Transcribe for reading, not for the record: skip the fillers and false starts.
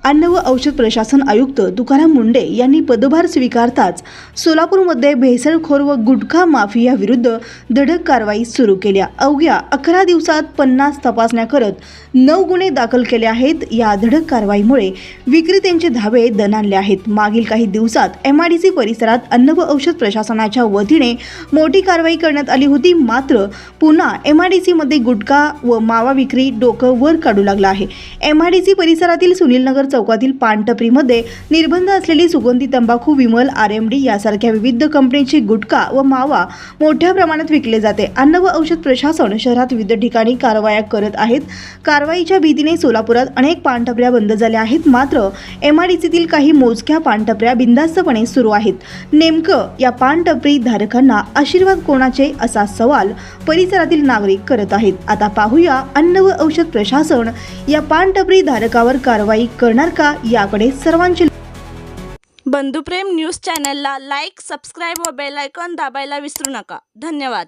अन्न व औषध प्रशासन आयुक्त तुकाराम मुंढे यांनी पदभार स्वीकारताच सोलापूरमध्ये भेसळखोर व गुटखा माफिया विरुद्ध धडक कारवाई सुरू केली। अवघ्या 11 दिवसात 50 तपासण्या करत 9 गुन्हे दाखल केले आहेत। या धडक कारवाईमुळे विक्रेत्यांचे धाबे दणाणले आहेत। मागील काही दिवसात MIDC परिसरात अन्न व औषध प्रशासनाच्या वतीने मोठी कारवाई करण्यात आली होती, मात्र पुन्हा MIDC मध्ये गुटखा व मावा विक्री डोकं वर काढू लागला आहे। MIDC परिसरातील सुनीलनगर चौकातील पानटपरीमध्ये निर्बंध असलेली सुगंधी तंबाखू, विमल, RMD यासारख्या विविध कंपनीची गुटखा व मावा मोठ्या प्रमाणात विकले जाते। अन्न व औषध प्रशासन शहरात विविध ठिकाणी कारवाया करत आहेत। कारवाईच्या भीतीने सोलापुरात अनेक पानटपऱ्या बंद झाल्या आहेत, मात्र MIDCतील काही मोजक्या पानटपऱ्या बिनधास्तपणे सुरू आहेत। नेमकं या पानटपरी धारकांना आशीर्वाद कोणाचे असा सवाल परिसरातील नागरिक करत आहेत। आता पाहूया अन्न व औषध प्रशासन या पानटपरी धारकावर कारवाई करणार का, याकडे सर्वांचे। बंधुप्रेम न्यूज चॅनलला लाईक, सबस्क्राईब व बेल आयकॉन दाबायला विसरू नका। धन्यवाद।